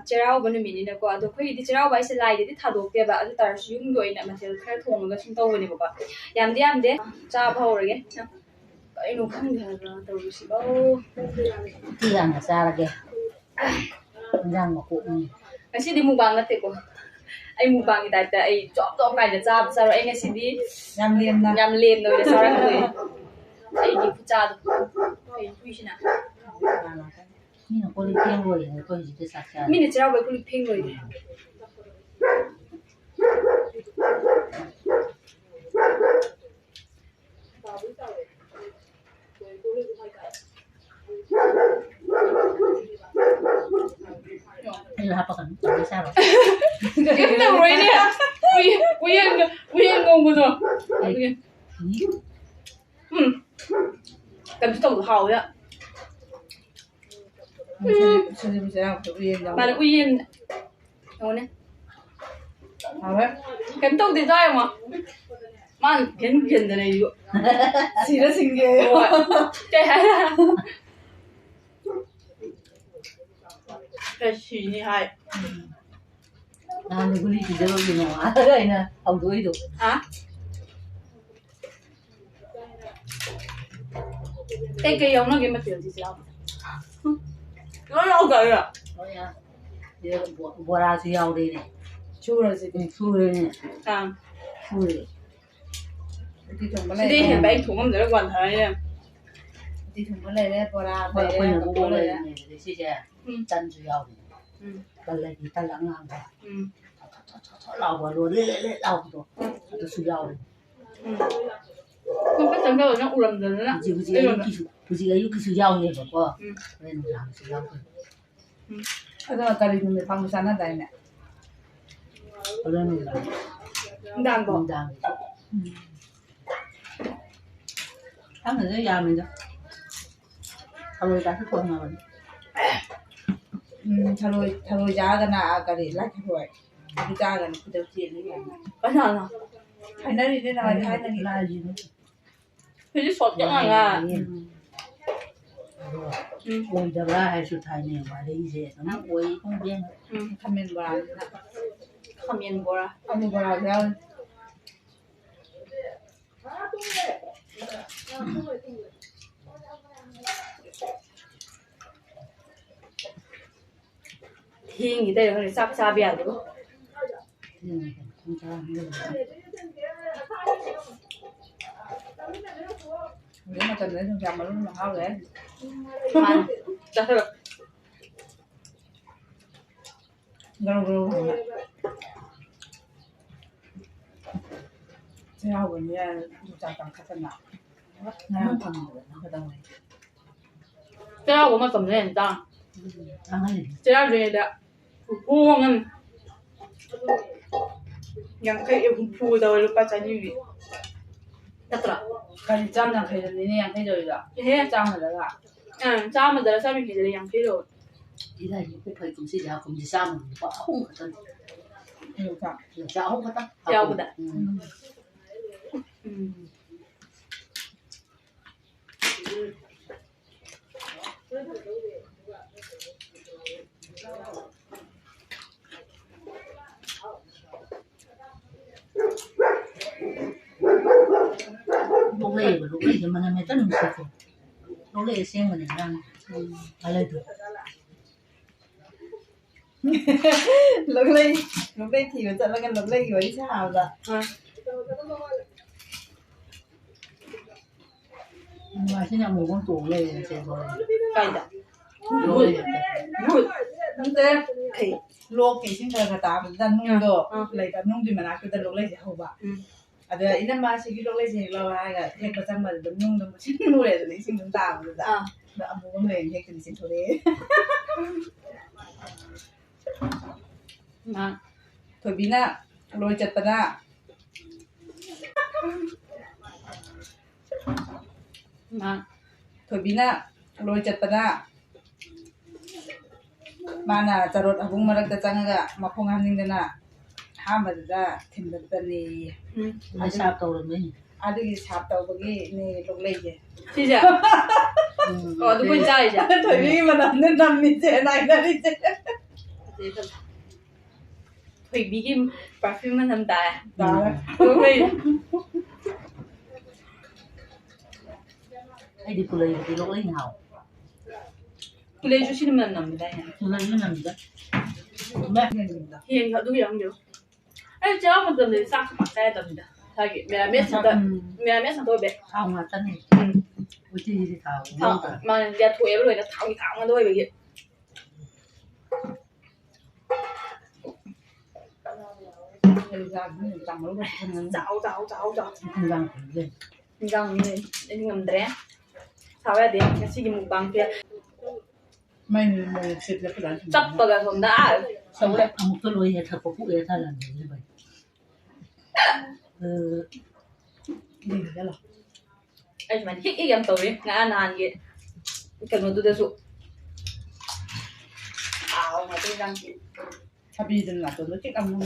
ꯆꯩꯔꯥꯎꯕ ꯅꯨꯃꯤꯠꯅꯤꯅꯀꯣ ꯑꯗꯣ ꯑꯩꯈꯣꯏꯒꯤꯗꯤ ꯆꯩꯔꯥꯎꯕ ꯍꯥꯏꯁꯦ ꯂꯥꯏꯗꯗꯤ ꯊꯥꯗꯣꯛꯇꯦꯕ ꯑꯗꯨ ꯇꯥꯔꯁꯨ ꯌꯨꯝꯒꯤ ꯑꯣꯏꯅ ꯃꯊꯦꯜ ꯈꯔ ꯊꯣꯡꯉꯒ ꯁꯨꯝ ꯇꯧꯕꯅꯦꯕꯀꯣ ꯌꯥꯝꯗꯦ ꯆꯥꯕ ꯍꯧꯔꯒꯦ ꯀꯩꯅꯣ ꯈꯪꯗꯦ ꯍꯥꯏꯕ ꯇꯧꯔꯤꯁꯤꯕꯣ ꯌꯥꯝꯅ ꯆꯥꯔꯒꯦ ꯏꯟꯖꯥꯡ ꯃꯀꯣꯛꯅꯤ ꯉꯁꯤꯗꯤ ꯃꯨꯛꯕꯥꯡ ꯅꯠꯇꯦꯀꯣ ꯑꯩ ꯃꯨꯛꯕꯥꯡꯒꯤ ꯇꯥꯏꯞꯇ ꯑꯩ ꯖꯣꯞ ꯀꯥꯏꯅ ꯆꯥꯕ ꯆꯥꯔꯣ ꯑꯩ ꯉꯁꯤꯗꯤ ꯌꯥꯝ ꯂꯦꯝꯅ ꯑꯣꯏꯅ ꯆꯥꯔꯛꯀꯗꯣꯏꯅꯦ ꯑꯩꯒꯤ ꯈꯨꯆꯥꯗꯣ ꯀꯩ ꯍꯨꯏꯁꯤꯅ ꯃꯤꯅ ꯀꯣꯜ ꯂꯤꯛ ꯐꯦꯡ ꯂꯣꯏꯔꯦ ꯑꯩꯈꯣꯏ ꯍꯧꯖꯤꯛꯇꯤ ꯆꯥꯛ ꯆꯥꯔꯦ ꯃꯤꯅ ꯆꯩꯔꯥꯎꯕꯩ ꯀꯣꯜ ꯂꯤꯛ ꯐꯦꯡ ꯂꯣꯏꯔꯦ hapakkan bisa loh. Kita ini ya, uyan ngomong tuh. Tapi itu hao ya. Mà uyan, đâu nè? Cái tàu thì sao mà? Mà cái này dụ. Xí nó xinh ghê. Cái hay là. Cái xí này hay. Nah, ini beli di dalam ini mah ada ini, auto itu. Hả? Cái ông nó kia mà tiền gì sao? Nó lâu rồi à? Oh ya, dia buat rasi yang ini. Chua sih, chua ini. À. Chua. Đi hiện tại thủ không được hoàn thành nha. Đi thùng cái này đấy, bora Bây giờ cũng có này để xí chè, chân chua dầu. Bây giờ thì ta lắng ngang rồi. Lau vào luôn, lệ lau rồi. Tôi chua dầu. Không có chân đâu nó uốn rồi đó. Cái gì chua dầu này mà nên làm chua dầu thôi. Ada tadi ni kamu sana dah ni. Ada ni lah. Đàn bò. Đàn. Tháng này nó già mình đó. Thôi ta thích con nào mình. Thaloi giá cái nào cái gì lách thôi. Cái giá cái này cái đầu tiên này. Cái nào nào? Cái này đi nào cái này là gì nữa? Cái sọt chẳng hạn à. Ôi giờ ra hay sự thay này mà đi về nó quay không biết. Khamen bora. Khamen bora. Khamen bora theo. Hiên gì đây là sắp xa biển đúng không? Không sao được. Nếu mà cần đến trong mà lúc nào hao đấy. Mà chắc được. Garo. Sao vậy nha, chẳng cần khát nào. Nó thằng nó cái đâu này. Cái nào cũng mà cầm lên ta. Ăn cái gì? Cái nào gì đó. Buông ăn. Yang kayak phu đâu lupa cari ni. Chắc là. Cái trăm là thấy được này thấy rồi đó. Thế trăm rồi đó. Trăm mà đó sao mình thấy yang kayak rồi. Ý là những cái phải cũng sẽ làm cũng chỉ sao mà bỏ không có tên. Chào không có tên. Chào không có lúc này thì mình làm rất là sạch. Lúc này xem mình làm hay là được. Lúc đây thì bây giờ là cái lúc đây rồi sao vậy? Mà thế nào một con tủ này sẽ rồi. Cay đã. Rồi. Đúng thế. Thì luộc cái xin cái ta mình ra nung đồ. Lấy cái nung thì mình ăn cái lúc đây sẽ hậu bạ. Ada ina masih gitu lagi sih lo agak yang pertama benung dan sih mulai dari sini tentang gitu. Dah amu mulai yang ke sini thôi. Mà Thôi bina lôi chặt pada. Mà Thôi bina lôi chặt pada. Mana carut abung marak datang agak mapung hamning dana. Hamada timbatani. Ai sao tàu được mấy? Ada di sab tau bagi ni lok lagi. Chị dạ. Có tôi quên trai dạ. Thôi bi mà nằm nên nằm mi che này na đi che. ꯊꯣꯏꯕꯤꯒꯤ ꯄꯔꯐ꯭ꯌꯨꯝ ꯃꯅꯝ ꯇꯥꯏ ꯇꯥꯔꯦ ꯑꯩꯗꯤ ꯄꯨꯂꯩꯗꯤ ꯂꯣꯛꯂꯩ ꯍꯥꯎ ꯀꯨꯂꯩꯁꯨ ꯁꯤꯅ ꯃꯅꯝ ꯅꯝꯃꯤꯗꯥꯏꯅꯦ ꯄꯨꯂꯩꯁꯨ ꯅꯝꯗ ꯍꯦꯟ ꯑꯗꯨꯒꯤ ꯌꯥꯎꯗꯦꯕ ꯑꯩ ꯆꯥꯕ ꯃꯇꯝꯗꯗꯤ ꯆꯥꯛꯁꯨ ꯄꯥꯛ ꯆꯥꯗꯕꯅꯤꯗ ꯍꯥꯏꯒꯤ ꯃꯦꯔꯥꯃꯦꯁ ꯉꯥꯛꯇ ꯑꯣꯏꯕ ꯊꯥꯎ ꯉꯥꯛꯇꯅꯤ ꯎꯇꯤꯁꯤꯗꯤ ꯊꯥꯎ ꯃꯥꯅ ꯌꯥꯊꯣꯛꯑꯦꯕ ꯂꯣꯏꯅ ꯊꯥꯎꯒꯤ ꯊꯥꯎ ꯉꯥꯛꯇ ꯑꯣꯏꯕꯒꯤ ꯏꯟꯖꯥꯡꯅꯤ ꯑꯩꯗꯤ ꯉꯝꯗ꯭ꯔꯦ ꯁꯥꯎ ꯌꯥꯗꯦ ꯉꯁꯤꯒꯤ ꯃꯨꯛꯕꯥꯡꯁꯦ ꯆꯞꯄꯒ ꯁꯣꯝꯗ ꯁꯧꯔꯦ ꯑꯃꯨꯛꯇ ꯂꯣꯏ ꯊꯛꯄ ꯄꯨꯛꯑꯦ ꯊꯜꯂꯝꯃꯦ ꯑꯩ ꯁꯨꯃꯥꯏꯅ ꯍꯤꯛ ꯌꯥꯝ ꯇꯧꯔꯤ ꯅꯍꯥꯟꯒꯤ ꯀꯩꯅꯣꯗꯨꯗꯁꯨ ꯉꯥꯛꯇ ꯏꯟꯖꯥꯡꯁꯤ ꯊꯕꯤꯗꯨꯅ ꯅꯥꯇꯣꯟꯗꯣ ꯆꯤꯛ ꯑꯃꯨꯛ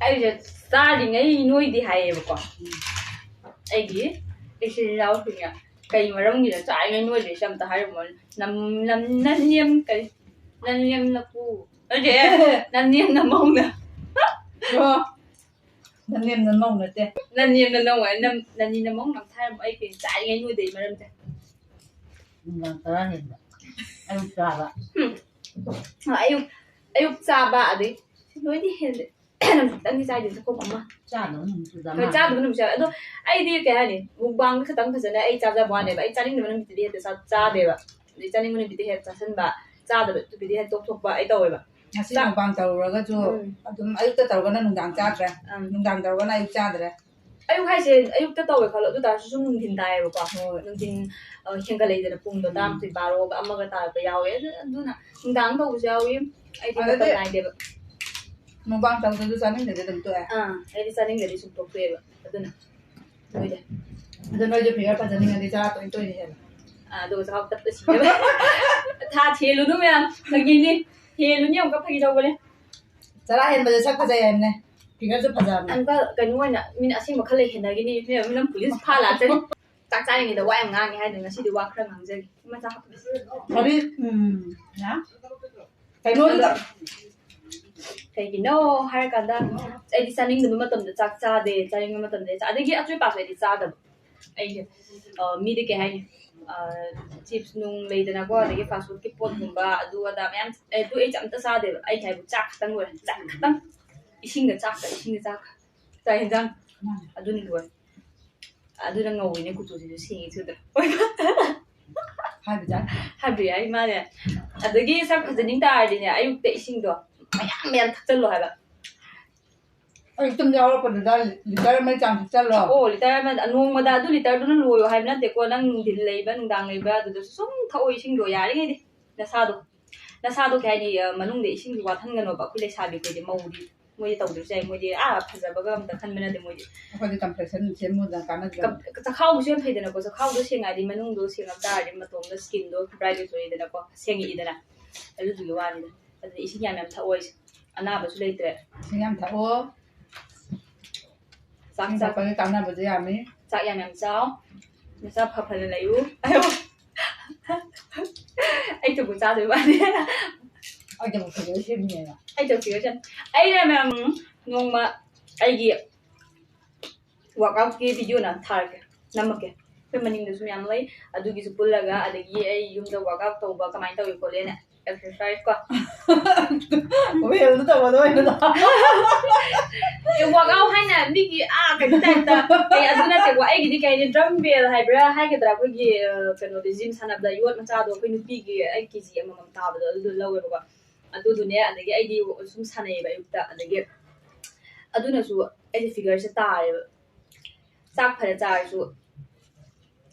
ꯑꯩꯁꯦ ꯆꯥꯔꯤꯉꯩ ꯅꯣꯏꯗꯤ ꯍꯥꯏꯌꯦꯕꯀꯣ ꯑꯩꯒꯤ ꯏꯆꯤꯜ ꯏꯅꯥꯎꯁꯤꯡꯅ ꯀꯩ ꯃꯔꯝꯒꯤꯅꯣ ꯆꯥꯔꯤꯉꯩ ꯅꯣꯏꯗ꯭ꯔꯤꯁꯦ ꯑꯝꯇ ꯍꯥꯏꯔꯝꯃꯣ ꯅꯟꯌꯝ ꯀꯔꯤ ꯅꯟꯌꯝ ꯅꯄꯨ ꯑꯗꯨꯗꯤ ꯅꯟꯌꯝ ꯅꯃꯧꯅ ꯅꯟꯌꯝ ꯅꯃꯧ ꯅꯠꯇꯦ ꯅꯟꯌꯝ ꯅꯃꯧ ꯅꯟꯅꯤ ꯅꯃꯧ ꯑꯝꯇ ꯍꯥꯏꯔꯝꯃꯣ ꯑꯩ ꯀꯩ ꯆꯥꯔꯤꯉꯩ ꯅꯣꯏꯗꯩ ꯃꯔꯝꯁꯦ ꯅꯨꯡꯗꯥꯡ 10 ꯍꯦꯟꯕ ꯑꯌꯨꯛ ꯆꯥꯕ ꯑꯌꯨꯛ ꯆꯥꯕ ꯑꯗꯩ ꯂꯣꯏꯗꯤ ꯍꯦꯜꯂꯦ ꯈꯤꯇꯪꯗꯤ ꯆꯥꯏꯗꯦ ꯆꯥꯛꯈꯨꯝ ꯑꯃ ꯆꯥꯗꯕ ꯅꯨꯃꯤꯠꯇꯨꯗ ꯍꯣꯏ ꯆꯥꯗꯕ ꯅꯨꯃꯤꯠꯁꯨ ꯌꯥꯎꯋꯦ ꯑꯗꯣ ꯑꯩꯗꯤ ꯀꯩ ꯍꯥꯏꯅꯤ ꯃꯨꯛꯕꯥꯡꯗ ꯈꯤꯇꯪ ꯐꯖꯅ ꯑꯩ ꯆꯥꯖꯕ ꯋꯥꯅꯦꯕ ꯑꯩ ꯆꯥꯅꯤꯡꯗꯕ ꯅꯨꯃꯤꯠꯇꯨꯗꯤ ꯍꯦꯛꯇ ꯆꯥꯗꯦꯕ ꯑꯗꯩ ꯆꯥꯅꯤꯡꯕ ꯅꯨꯃꯤꯠꯇꯨꯗꯤ ꯍꯦꯛ ꯆꯥꯁꯤꯟꯕ ꯆꯥꯗꯕ ꯅꯨꯃꯤꯠꯇꯨꯗꯤ ꯍꯦꯛ ꯇꯣꯛꯊꯣꯛꯄ ꯑꯩ ꯇꯧꯋꯦꯕ ꯉꯁꯤ ꯃꯨꯛꯕꯥꯡ ꯇꯧꯔꯨꯔꯒꯁꯨ ꯑꯗꯨꯝ ꯑꯌꯨꯛꯇ ꯇꯧꯔꯒꯅ ꯅꯨꯡꯗꯥꯡ ꯆꯥꯗ꯭ꯔꯦ ꯅꯨꯡꯗꯥꯡ ꯇꯧꯔꯒꯅ ꯑꯌꯨꯛ ꯆꯥꯗ꯭ꯔꯦ ꯑꯌꯨꯛ ꯍꯥꯏꯁꯦ ꯑꯌꯨꯛꯇ ꯇꯧꯋꯦ ꯈꯜꯂꯣ ꯑꯗꯨ ꯇꯥꯔꯁꯨ ꯁꯨꯝ ꯅꯨꯡꯊꯤꯟ ꯇꯥꯏꯌꯦꯕꯀꯣ ꯅꯨꯡꯊꯤꯟ ꯍꯦꯟꯒꯠꯂꯛꯏꯗꯅ ꯄꯨꯡꯗꯣ 12 ꯕꯥꯔꯣꯒ ꯑꯃꯒ ꯇꯥꯔꯛꯄ ꯌꯥꯎꯋꯦ ꯑꯗꯨꯅ ꯅꯨꯡꯗꯥꯡ ꯇꯧꯕꯁꯨ ꯌꯥꯎꯋꯤ ꯑꯩꯗꯤ ꯃꯇꯝ ꯅꯥꯏꯗꯦꯕ ꯃꯨꯛꯕꯥꯡ ꯇꯧꯗ꯭ꯔꯁꯨ ꯆꯥꯅꯤꯡꯗꯗꯤ ꯑꯗꯨꯝ ꯇꯣꯛꯑꯦ ꯑꯩꯗꯤ ꯆꯥꯅꯤꯡꯗꯗꯤ ꯁꯨꯝ ꯇꯣꯛꯊꯣꯛꯑꯦꯕ ꯑꯗꯨꯅ ꯅꯣꯏꯗꯦ ꯑꯗꯣ ꯅꯣꯏꯁꯨ ꯐꯤꯒꯔ ꯐꯖꯅꯤꯡꯉꯗꯤ ꯆꯔꯥ ꯇꯣꯏꯅ ꯍꯦꯜꯂꯣ ꯑꯗꯨꯒ ꯆꯥꯛ ꯇꯞꯇ ꯁꯤꯅꯕ ꯊꯥ ꯊꯦꯜꯂꯨꯅꯨ ꯃꯌꯥꯝ ꯐꯥꯒꯤꯅꯤ ꯍꯦꯜꯂꯨꯅꯤ ꯑꯃꯨꯛꯀ ꯐꯥꯒꯤ ꯇꯧꯕꯅꯦ ꯆꯔꯥ ꯍꯦꯟꯕꯁꯦ ꯁꯛ ꯐꯖꯩ ꯍꯥꯏꯕꯅꯦ ꯐꯤꯒꯔꯁꯨ ꯐꯖꯕꯅꯦ ꯑꯃꯨꯛꯀ ꯀꯩꯅꯣ ꯑꯣꯏꯅ ꯃꯤꯅ ꯑꯁꯦꯡꯕ ꯈꯜꯂ ꯍꯦꯟꯅꯒꯤꯅꯤ ꯅꯪ ꯄꯨꯂꯤꯁ ꯐꯥ ꯂꯥꯛꯆꯅꯤ ꯆꯥꯛ ꯆꯥꯔꯤꯉꯩꯗ ꯋꯥ ꯌꯥꯝ ꯉꯥꯡꯉꯦ ꯍꯥꯏꯗꯅ ꯉꯁꯤꯗꯤ ꯋꯥ ꯈꯔ ꯉꯥꯡꯖꯒꯦ ꯃꯆꯥ ꯀꯔꯤ ꯀꯩꯅꯣꯗꯨꯗ ꯀꯩꯒꯤꯅꯣ ꯍꯥꯏꯔꯀꯥꯟꯗ ꯑꯩꯗꯤ ꯆꯥꯅꯤꯡꯗꯕ ꯃꯇꯝꯗ ꯆꯥꯛ ꯆꯥꯗꯦ ꯆꯥꯅꯤꯡꯕ ꯃꯇꯝꯗ ꯑꯗꯒꯤ ꯑꯆꯣꯏ ꯑꯄꯥꯁꯨ ꯑꯩꯗꯤ ꯆꯥꯗꯕ ꯑꯩꯁꯦ ꯃꯤꯗꯤ ꯀꯩ ꯍꯥꯏꯅꯤ ꯆꯤꯞꯁ ꯅꯨꯡ ꯂꯩꯗꯅꯀꯣ ꯑꯗꯒꯤ ꯐꯥꯁ ꯐꯨꯗꯀꯤ ꯄꯣꯠꯀꯨꯝꯕ ꯑꯗꯨ ꯑꯗꯥ ꯃꯌꯥꯝ ꯑꯗꯨ ꯑꯩꯁꯦ ꯑꯝꯇ ꯆꯥꯗꯦꯕ ꯑꯩ ꯍꯥꯏꯕꯨ ꯆꯥꯛ ꯈꯛꯇꯪ ꯂꯣꯏꯔꯦ ꯆꯥꯛ ꯈꯛꯇꯪ ꯏꯁꯤꯡꯒ ꯆꯥꯛꯀ ꯆꯥꯛ ꯌꯦꯟꯖꯥꯡ ꯑꯗꯨꯅꯤ ꯂꯣꯏꯔꯦ ꯑꯗꯨꯅ ꯉꯧꯋꯤꯅꯦ ꯀꯨꯆꯨꯁꯤꯁꯨ ꯁꯦꯡꯉꯤ ꯊꯨꯗ ꯍꯥꯏꯕ ꯌꯥꯏ ꯃꯥꯅꯦ ꯑꯗꯒꯤ ꯆꯥꯛ ꯐꯖꯅꯤꯡ ꯇꯥꯔꯗꯤꯅꯦ ꯑꯌꯨꯛꯇ ꯏꯁꯤꯡꯗꯣ ꯃꯌꯥꯝ ꯊꯛꯆꯜꯂꯣ ꯍꯥꯏꯕ ꯑꯌꯨꯛꯇ ꯌꯥꯎꯔꯛꯄꯗꯨꯗ ꯂꯤꯇꯔ ꯑꯃꯒꯤ ꯆꯥꯡ ꯊꯛꯆꯜꯂꯣ ꯂꯤꯇꯔ ꯑꯃ ꯅꯣꯡꯃꯗ ꯑꯗꯨ ꯂꯤꯇꯔꯗꯨꯅ ꯂꯣꯏꯌꯣ ꯍꯥꯏꯕ ꯅꯠꯇꯦꯀꯣ ꯅꯪ ꯅꯨꯡꯊꯤꯟ ꯂꯩꯕ ꯅꯨꯡꯗꯥꯡ ꯂꯩꯕ ꯑꯗꯨꯗꯁꯨ ꯁꯨꯝ ꯊꯛꯑꯣ ꯏꯁꯤꯡꯗꯣ ꯌꯥꯔꯤꯉꯩꯗꯤ ꯅꯁꯥꯗꯣ ꯀꯩ ꯍꯥꯏꯅꯤ ꯃꯅꯨꯡꯗ ꯏꯁꯤꯡꯁꯨ ꯋꯥꯠꯍꯟꯒꯅꯣꯕ ꯑꯩꯈꯣই ꯂꯩꯁꯥꯕꯤ ꯑꯩꯈꯣꯏꯗꯤ ꯃꯧꯗꯤ ꯃꯣꯏꯗꯤ ꯇꯧꯗ꯭ꯔꯁꯨ ꯌꯥꯏ ꯃꯣꯏꯗꯤ ꯐꯖꯕꯒ ꯑꯝꯇ ꯈꯟꯕ ꯅꯠꯇꯦ ꯃꯣꯏꯗꯤ ꯑꯩꯈꯣꯏꯗꯤ ꯀꯝꯄ꯭ꯂꯦꯛꯁꯟ ꯁꯦꯝꯃꯨꯗꯅ ꯀꯥꯟꯅꯗ꯭ꯔꯦ ꯆꯈꯥꯎꯕꯨꯁꯨ ꯌꯥꯝ ꯐꯩꯗꯅꯀꯣ ꯆꯈꯥꯎꯗꯣ ꯁꯦꯡꯉꯗꯤ ꯃꯅꯨꯡꯗꯣ ꯁꯦꯡꯉꯛ ꯇꯥꯔꯗꯤ ꯃꯇꯣꯝꯗ ꯁ꯭ꯀꯤꯟꯗꯣ ꯕ꯭ꯔꯥꯏꯠ ꯑꯣꯏꯗꯅꯀꯣ ꯁꯦꯡꯉꯛꯏꯗꯅ ꯑꯗꯨꯗꯨꯒꯤ ꯋꯥꯅꯤꯗ ꯑꯗꯨꯅ ꯏꯁꯤꯡ ꯌꯥꯝ ꯊꯛꯑꯣ ꯑꯅꯥꯕꯁꯨ ꯂꯩꯇ꯭ꯔꯦ ꯏꯁꯤꯡ ꯌꯥꯝ ꯊꯛꯑꯣ ꯆꯥꯛ ꯊꯛꯄꯒꯤ ꯀꯥꯟꯅꯕꯁꯨ ꯌꯥꯝꯃꯤ ꯆꯥꯛ ꯌꯥꯝ ꯆꯥꯎ ꯅꯆꯥ ꯐꯅ ꯂꯩꯌꯨ ꯑꯩ ꯆꯕꯨ ꯆꯥꯗꯣꯏ ꯋꯥꯅꯤ ꯑꯩꯗꯕꯨ ꯐꯤꯒꯔ ꯁꯦꯝꯃꯤꯅꯦꯅ ꯑꯩ ꯐꯤꯒꯔ ꯁꯦꯝ ꯑꯩꯅ ꯃꯌꯥꯝ ꯅꯣꯡꯃ ꯑꯩꯒꯤ ꯋꯥꯔꯛꯑꯥꯎꯠꯀꯤ ꯚꯤꯗꯤꯑꯣꯅ ꯊꯥꯔꯛꯀꯦ ꯅꯝꯃꯛꯀꯦ ꯑꯩꯈꯣꯏ ꯃꯅꯤꯡꯗꯁꯨ ꯃꯌꯥꯝ ꯂꯩ ꯑꯗꯨꯒꯤꯁꯨ ꯄꯨꯜꯂꯒ ꯑꯗꯒꯤ ꯑꯩ ꯌꯨꯝꯗ ꯋꯥꯔꯛꯑꯥꯎꯠ ꯇꯧꯕ ꯀꯃꯥꯏꯅ ꯇꯧꯏ ꯈꯣꯠꯂꯦꯅ exercise ko. Well, the Wagao haina bigi kadita kay aduna te wa ay gidi kay drum bell hybra hay kadra ko gi kano de gym sanab da yot macha do ko nupi gi ay kg amam ta ba adu lawe ba adu dune adagi ay di sum sanai ba yukta adagi aduna su ay figure se ta sak phara cha su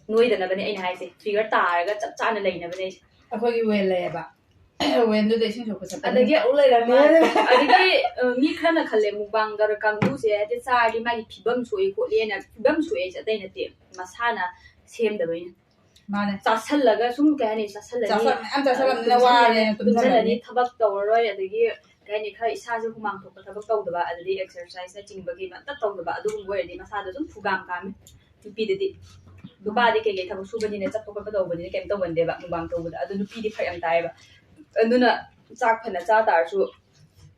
noi da na bane ai hai se figure ta ga chap cha na lai na bane akoi well le ba when do they sing so pasa adagi ulai ra ma adagi mi khana khale mukbang gar kangbu se ate cha di ma phibam soi ko le na phibam soi cha dai na te masana sem da bai mane cha sal laga sum ka ni cha sal am cha salam na wa ne tum sal ni thabak tawroi adagi kai ni khai isa je humang thok thabak taw da ba adagi exercise na ching bagi ma ta taw da ba adu ngoi di masada sum phugam kam pi de di ꯅꯨꯄꯥꯗꯤ ꯀꯩꯀꯩ ꯊꯕꯛ ꯁꯨꯕꯅꯤꯅ ꯆꯠꯄ ꯈꯣꯠꯄ ꯇꯧꯕꯅꯤꯅ ꯀꯩꯝ ꯇꯧꯒꯟꯗꯦꯕ ꯃꯨꯛꯕꯥꯡ ꯇꯧꯕꯗ ꯑꯗꯨ ꯅꯨꯄꯤꯗꯤ ꯐꯔꯛ ꯌꯥꯝ ꯇꯥꯏꯌꯦꯕ ꯑꯗꯨꯅ ꯆꯥꯛ ꯐꯅ ꯆꯥ ꯇꯥꯔꯁꯨ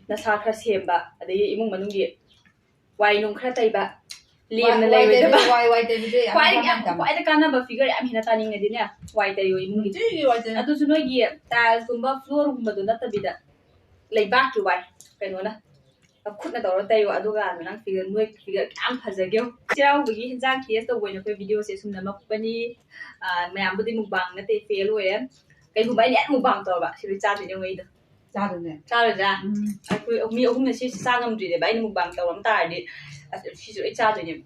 ꯅꯁꯥ ꯈꯔ ꯁꯦꯝꯕ ꯑꯗꯒꯤ ꯏꯃꯨꯡ ꯃꯅꯨꯡꯒꯤ ꯋꯥꯏ ꯅꯨꯡ ꯈꯔ ꯇꯩꯕ ꯂꯦꯝꯅ ꯂꯩꯔꯣꯏꯗꯕ ꯈ꯭ꯋꯥꯏꯗ ꯀꯥꯟꯅꯕ ꯐꯤꯒꯔ ꯌꯥꯝ ꯍꯦꯟꯅ ꯇꯥꯅꯤꯡꯉꯗꯤꯅꯦ ꯋꯥꯏ ꯇꯩꯌꯣ ꯏꯃꯨꯡꯒꯤ ꯑꯗꯨꯁꯨ ꯅꯣꯏꯒꯤ ꯇꯥꯏꯜꯁꯀꯨꯝꯕ ꯐ꯭ꯂꯣꯔꯒꯨꯝꯕꯗꯣ ꯅꯠꯇꯕꯤꯗ ꯂꯩꯕꯥꯛꯀꯤ ꯋꯥꯏ ꯀꯩꯅꯣꯅ ꯈꯨꯠꯅ ꯇꯧꯔ ꯇꯩꯌꯣ ꯑꯗꯨꯒ ꯅꯪ ꯐꯤꯒꯔ ꯅꯣꯏ ꯐꯤꯒꯔ ꯌꯥꯝ ꯐꯖꯒꯦ ꯆꯩꯔꯥꯎꯕꯒꯤ ꯍꯤꯟꯖꯥꯡ ꯇꯦꯁ ꯇꯧꯕ ꯑꯣꯏꯅ ꯑꯩꯈꯣꯏ ꯚꯤꯗꯤꯑꯣꯁꯦ ꯁꯨꯝ ꯅꯝꯃꯛꯄꯅꯤ ꯃꯌꯥꯝꯕꯨꯗꯤ ꯃꯨꯛꯕꯥꯡ ꯅꯠꯇꯦ ꯐꯦꯜ ꯑꯣꯏꯔꯦ ꯀꯩꯒꯨꯝꯕ ꯑꯩꯅ ꯍꯦꯛ ꯃꯨꯛꯕꯥꯡ ꯇꯧꯔꯕ ꯁꯤꯗ ꯆꯥꯗꯣꯏꯅꯦ ꯃꯩꯗꯣ ꯆꯥꯔꯣꯏꯗ꯭ꯔꯥ ꯑꯩꯈꯣꯏ ꯃꯤ ꯑꯍꯨꯝꯅ ꯁꯤ ꯆꯥ ꯉꯝꯗ꯭ꯔꯤꯅꯦꯕ ꯑꯩꯅ ꯃꯨꯛꯕꯥꯡ ꯇꯧꯔꯝ ꯇꯥꯔꯗꯤ ꯁꯤꯁꯨ ꯑꯩ ꯆꯥꯗꯣꯏꯅꯦꯕ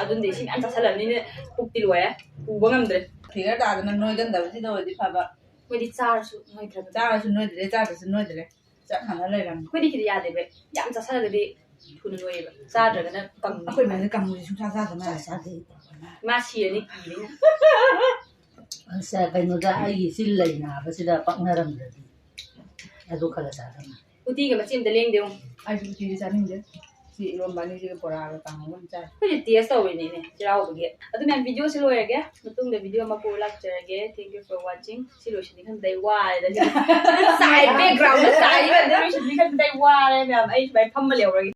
ꯑꯗꯨꯅꯗꯤ ꯁꯤ ꯃꯌꯥꯝ ꯆꯥꯁꯜꯂꯕꯅꯤꯅ ꯄꯨꯛꯇꯤ ꯂꯣꯏꯔꯦ ꯄꯨꯕ ꯉꯝꯗ꯭ꯔꯦ ꯐꯤꯒꯔ ꯇꯥꯗꯅ ꯅꯣꯏꯒꯟꯗꯕꯁꯤꯗ ꯑꯣꯏꯗꯤ ꯐꯕ ꯑꯩꯈꯣꯏꯗꯤ ꯆꯥꯔꯁꯨ ꯅꯣꯏꯗ꯭ꯔꯕ ꯆꯥꯔꯁꯨ ꯅꯣꯏꯗ꯭ꯔꯦ ꯆꯥꯗ꯭ꯔꯁꯨ ꯅꯣꯏꯗ꯭ꯔꯦ ꯆꯞ ꯃꯥꯟꯅ ꯂꯩꯔꯝꯃꯦ ꯑꯩꯈꯣꯏꯗꯤ ꯁꯤꯗꯤ ꯌꯥꯗꯦꯕ ꯌꯥꯝ ꯆꯥꯁꯜꯂꯒꯗꯤ ꯊꯨꯅ ꯂꯣꯏꯌꯦꯕ ꯆꯥꯗ꯭ꯔꯒꯅ ꯀꯪꯕ ꯑꯩꯈꯣꯏ ꯃꯥꯁꯦ ꯀꯥꯡꯕꯨꯁꯦ ꯁꯨꯡꯆꯥ ꯆꯥꯗꯕ ꯆꯥꯗꯦ ꯃꯥ ꯁꯤꯔꯅꯤ ꯀꯤꯔꯤꯅ ꯀꯩꯅꯣꯗ ꯑꯩꯒꯤ ꯆꯤꯜ ꯂꯩ ꯅꯥꯕꯁꯤꯗ ꯄꯛꯅꯔꯝꯗ꯭ꯔꯗꯤ ꯑꯗꯨ ꯈꯔ ꯆꯥꯗꯝꯃꯦ ꯎꯇꯤꯒ ꯃꯆꯦ ꯑꯃꯇ ꯂꯦꯡꯗꯦ ꯑꯩꯁꯨ ꯎꯇꯤꯁꯦ ꯆꯥꯅꯤꯡꯗꯦ ꯁꯤ ꯏꯔꯣꯝꯕ ꯑꯅꯤꯁꯤꯒ ꯕꯣꯔꯥꯒ ꯀꯥꯡꯍꯧꯒ ꯑꯃ ꯆꯥꯏ ꯑꯩꯈꯣꯏꯁꯦ ꯇꯦꯁ ꯇꯧꯔꯤꯅꯤꯅꯦ ꯆꯩꯔꯥꯎꯕꯒꯤ ꯑꯗꯨ ꯃꯌꯥꯝ ꯚꯤꯗꯤꯑꯣꯁꯤ ꯂꯣꯏꯔꯒꯦ ꯃꯇꯨꯡꯗ ꯚꯤꯗꯤꯑꯣ ꯑꯃ ꯄꯨꯔ ꯂꯥꯛꯆꯔꯒꯦ ꯊꯦꯡꯛ ꯌꯨ ꯐꯣꯔ ꯋꯥꯆꯤꯡ ꯁꯤ ꯂꯣꯏꯁꯤꯟꯅꯤ ꯈꯟꯕꯗ ꯑꯩ ꯋꯥꯔꯦꯗ ꯁꯥꯏ ꯕꯦꯛꯒ꯭ꯔꯥꯎꯟꯗ ꯆꯥꯏꯕ ꯂꯣꯏꯁꯤꯟꯅꯤ ꯈꯟꯕꯗ ꯑꯩ ꯋꯥꯔꯦ ꯃꯌꯥꯝ ꯑꯩ ꯁꯨꯃꯥꯏꯅ ꯐꯝꯃ ꯂꯩꯍꯧꯔꯒꯦ